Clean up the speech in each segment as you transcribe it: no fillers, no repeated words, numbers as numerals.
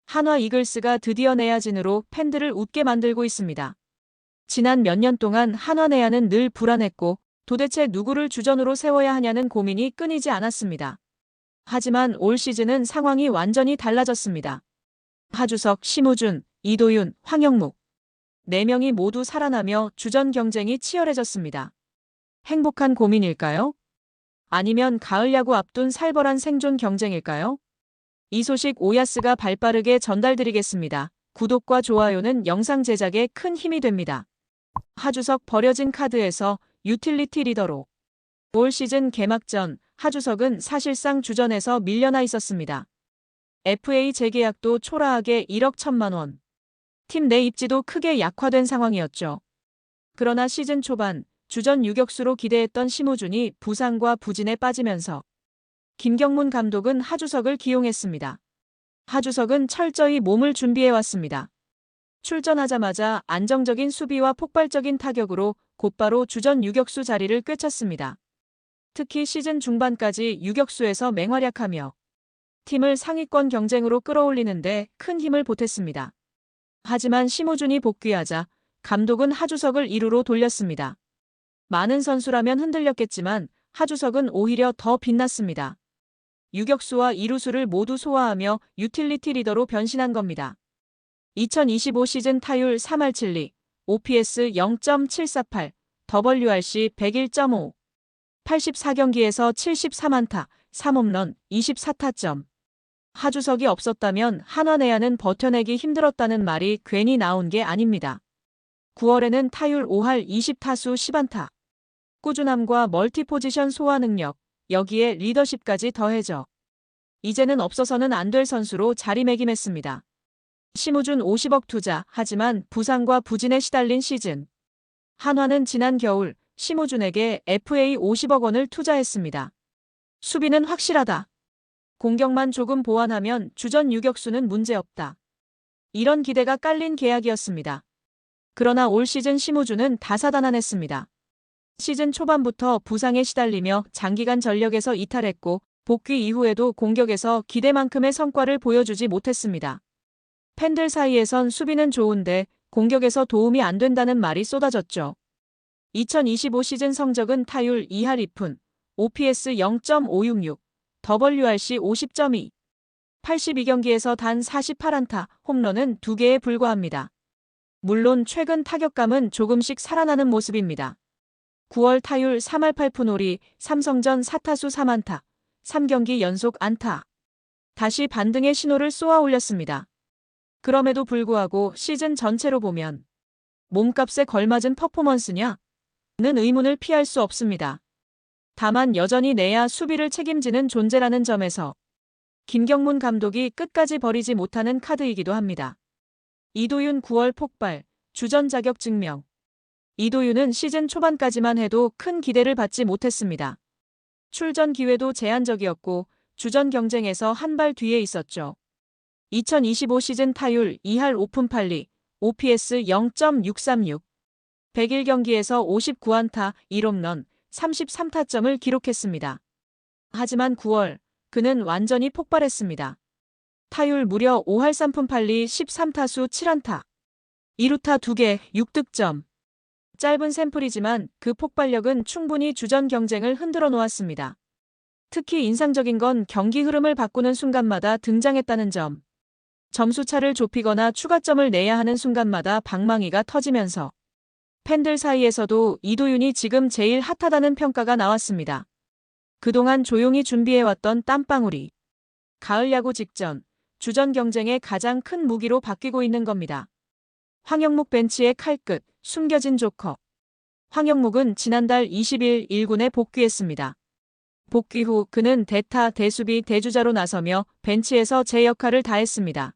한화 이글스가 드디어 내야진으로 팬들을 웃게 만들고 있습니다. 지난 몇 년 동안 한화 내야는 늘 불안했고 도대체 누구를 주전으로 세워야 하냐는 고민이 끊이지 않았습니다. 하지만 올 시즌은 상황이 완전히 달라졌습니다. 하주석, 심우준, 이도윤, 황영묵 4명이 모두 살아나며 주전 경쟁이 치열해졌습니다. 행복한 고민일까요? 아니면 가을 야구 앞둔 살벌한 생존 경쟁일까요? 이 소식 오야스가 발빠르게 전달드리겠습니다. 구독과 좋아요는 영상 제작에 큰 힘이 됩니다. 하주석 버려진 카드에서 유틸리티 리더로. 올 시즌 개막 전 하주석은 사실상 주전에서 밀려나 있었습니다. FA 재계약도 초라하게 1억 1천만 원. 팀 내 입지도 크게 약화된 상황이었죠. 그러나 시즌 초반 주전 유격수로 기대했던 심우준이 부상과 부진에 빠지면서 김경문 감독은 하주석을 기용했습니다. 하주석은 철저히 몸을 준비해왔습니다. 출전하자마자 안정적인 수비와 폭발적인 타격으로 곧바로 주전 유격수 자리를 꿰찼습니다. 특히 시즌 중반까지 유격수에서 맹활약하며 팀을 상위권 경쟁으로 끌어올리는데 큰 힘을 보탰습니다. 하지만 심우준이 복귀하자 감독은 하주석을 2루로 돌렸습니다. 많은 선수라면 흔들렸겠지만 하주석은 오히려 더 빛났습니다. 유격수와 이루수를 모두 소화하며 유틸리티 리더로 변신한 겁니다. 2025 시즌 타율 3할 7리, OPS 0.748, WRC 101.5, 84경기에서 73안타, 3홈런, 24타점. 하주석이 없었다면 한화 내야는 버텨내기 힘들었다는 말이 괜히 나온 게 아닙니다. 9월에는 타율 5할 20타수 10안타. 꾸준함과 멀티포지션 소화 능력, 여기에 리더십까지 더해져 이제는 없어서는 안 될 선수로 자리매김했습니다. 심우준 50억 투자, 하지만 부상과 부진에 시달린 시즌. 한화는 지난 겨울 심우준에게 FA 50억 원을 투자했습니다. 수비는 확실하다. 공격만 조금 보완하면 주전 유격수는 문제없다. 이런 기대가 깔린 계약이었습니다. 그러나 올 시즌 심우준은 다사다난했습니다. 시즌 초반부터 부상에 시달리며 장기간 전력에서 이탈했고 복귀 이후에도 공격에서 기대만큼의 성과를 보여주지 못했습니다. 팬들 사이에선 수비는 좋은데 공격에서 도움이 안 된다는 말이 쏟아졌죠. 2025 시즌 성적은 타율 2할 2푼, OPS 0.566, WRC 50.2, 82경기에서 단 48안타, 홈런은 2개에 불과합니다. 물론 최근 타격감은 조금씩 살아나는 모습입니다. 9월 타율 3할 8푼 5리, 삼성전 4타수 3안타, 3경기 연속 안타. 다시 반등의 신호를 쏘아 올렸습니다. 그럼에도 불구하고 시즌 전체로 보면 몸값에 걸맞은 퍼포먼스냐? 는 의문을 피할 수 없습니다. 다만 여전히 내야 수비를 책임지는 존재라는 점에서 김경문 감독이 끝까지 버리지 못하는 카드이기도 합니다. 이도윤 9월 폭발, 주전 자격 증명. 이도윤은 시즌 초반까지만 해도 큰 기대를 받지 못했습니다. 출전 기회도 제한적이었고 주전 경쟁에서 한 발 뒤에 있었죠. 2025 시즌 타율 2할 5푼 8리, OPS 0.636, 101경기에서 59안타, 1홈런, 33타점을 기록했습니다. 하지만 9월, 그는 완전히 폭발했습니다. 타율 무려 5할 3푼 8리 13타수 7안타, 2루타 2개, 6득점. 짧은 샘플이지만 그 폭발력은 충분히 주전 경쟁을 흔들어 놓았습니다. 특히 인상적인 건 경기 흐름을 바꾸는 순간마다 등장했다는 점. 점수차를 좁히거나 추가점을 내야 하는 순간마다 방망이가 터지면서 팬들 사이에서도 이도윤이 지금 제일 핫하다는 평가가 나왔습니다. 그동안 조용히 준비해왔던 땀방울이 가을 야구 직전 주전 경쟁의 가장 큰 무기로 바뀌고 있는 겁니다. 황영묵 벤치의 칼끝, 숨겨진 조커. 황영묵은 지난달 20일 1군에 복귀했습니다. 복귀 후 그는 대타, 대수비, 대주자로 나서며 벤치에서 제 역할을 다했습니다.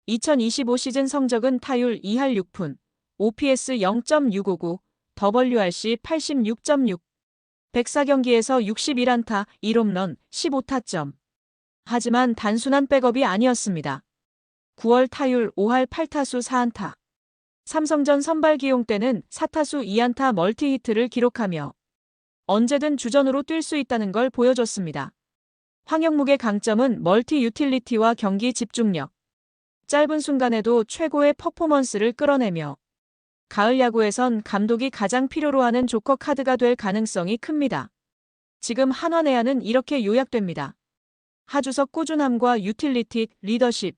2025 시즌 성적은 타율 2할 6푼, OPS 0.659, WRC 86.6, 104경기에서 61안타, 1홈런, 15타점. 하지만 단순한 백업이 아니었습니다. 9월 타율 5할 8타수 4안타. 삼성전 선발 기용 때는 4타수 2안타 멀티히트를 기록하며 언제든 주전으로 뛸 수 있다는 걸 보여줬습니다. 황영묵의 강점은 멀티 유틸리티와 경기 집중력. 짧은 순간에도 최고의 퍼포먼스를 끌어내며 가을 야구에선 감독이 가장 필요로 하는 조커 카드가 될 가능성이 큽니다. 지금 한화 내야는 이렇게 요약됩니다. 하주석 꾸준함과 유틸리티, 리더십.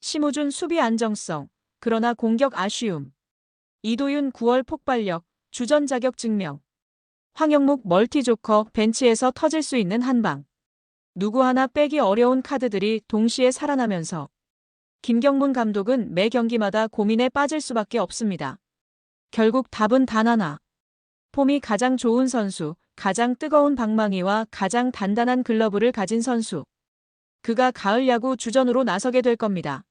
심우준 수비 안정성, 그러나 공격 아쉬움. 이도윤 9월 폭발력, 주전 자격 증명. 황영묵 멀티조커, 벤치에서 터질 수 있는 한방. 누구 하나 빼기 어려운 카드들이 동시에 살아나면서 김경문 감독은 매 경기마다 고민에 빠질 수밖에 없습니다. 결국 답은 단 하나. 폼이 가장 좋은 선수, 가장 뜨거운 방망이와 가장 단단한 글러브를 가진 선수. 그가 가을 야구 주전으로 나서게 될 겁니다.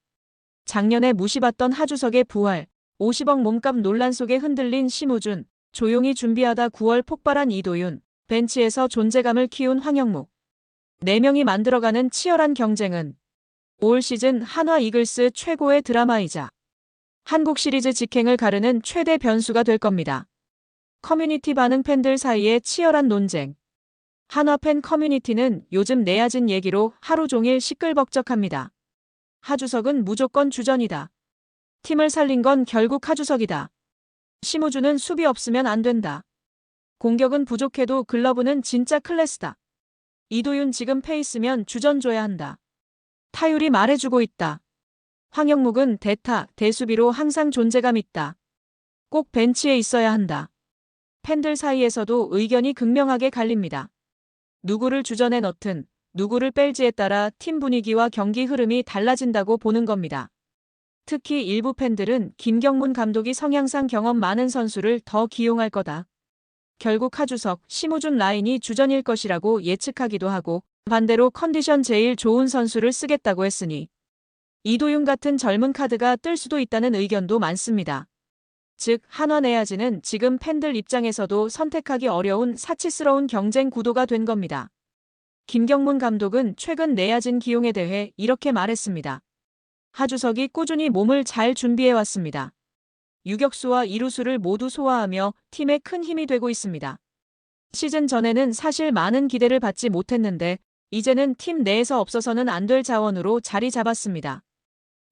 작년에 무시받던 하주석의 부활, 50억 몸값 논란 속에 흔들린 심우준, 조용히 준비하다 9월 폭발한 이도윤, 벤치에서 존재감을 키운 황영묵. 4명이 만들어가는 치열한 경쟁은 올 시즌 한화 이글스 최고의 드라마이자 한국 시리즈 직행을 가르는 최대 변수가 될 겁니다. 커뮤니티 반응 팬들 사이의 치열한 논쟁. 한화 팬 커뮤니티는 요즘 내야진 얘기로 하루 종일 시끌벅적합니다. 하주석은 무조건 주전이다. 팀을 살린 건 결국 하주석이다. 심우준은 수비 없으면 안 된다. 공격은 부족해도 글러브는 진짜 클래스다. 이도윤 지금 페이스면 주전 줘야 한다. 타율이 말해주고 있다. 황영묵은 대타, 대수비로 항상 존재감 있다. 꼭 벤치에 있어야 한다. 팬들 사이에서도 의견이 극명하게 갈립니다. 누구를 주전에 넣든 누구를 뺄지에 따라 팀 분위기와 경기 흐름이 달라진다고 보는 겁니다. 특히 일부 팬들은 김경문 감독이 성향상 경험 많은 선수를 더 기용할 거다. 결국 하주석, 심우준 라인이 주전일 것이라고 예측하기도 하고 반대로 컨디션 제일 좋은 선수를 쓰겠다고 했으니 이도윤 같은 젊은 카드가 뜰 수도 있다는 의견도 많습니다. 즉 한화 내야진은 지금 팬들 입장에서도 선택하기 어려운 사치스러운 경쟁 구도가 된 겁니다. 김경문 감독은 최근 내야진 기용에 대해 이렇게 말했습니다. 하주석이 꾸준히 몸을 잘 준비해왔습니다. 유격수와 이루수를 모두 소화하며 팀에 큰 힘이 되고 있습니다. 시즌 전에는 사실 많은 기대를 받지 못했는데 이제는 팀 내에서 없어서는 안 될 자원으로 자리 잡았습니다.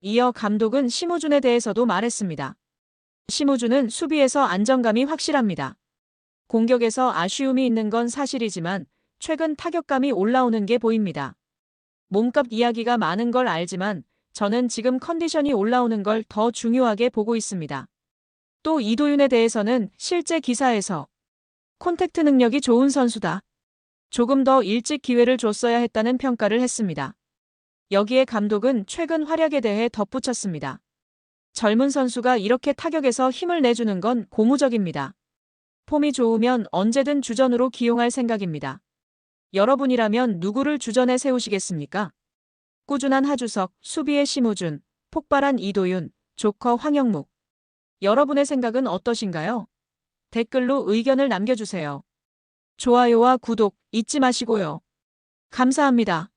이어 감독은 심우준에 대해서도 말했습니다. 심우준은 수비에서 안정감이 확실합니다. 공격에서 아쉬움이 있는 건 사실이지만 최근 타격감이 올라오는 게 보입니다. 몸값 이야기가 많은 걸 알지만 저는 지금 컨디션이 올라오는 걸 더 중요하게 보고 있습니다. 또 이도윤에 대해서는 실제 기사에서 콘택트 능력이 좋은 선수다. 조금 더 일찍 기회를 줬어야 했다는 평가를 했습니다. 여기에 감독은 최근 활약에 대해 덧붙였습니다. 젊은 선수가 이렇게 타격에서 힘을 내주는 건 고무적입니다. 폼이 좋으면 언제든 주전으로 기용할 생각입니다. 여러분이라면 누구를 주전에 세우시겠습니까? 꾸준한 하주석, 수비의 심우준, 폭발한 이도윤, 조커 황영묵. 여러분의 생각은 어떠신가요? 댓글로 의견을 남겨주세요. 좋아요와 구독 잊지 마시고요. 감사합니다.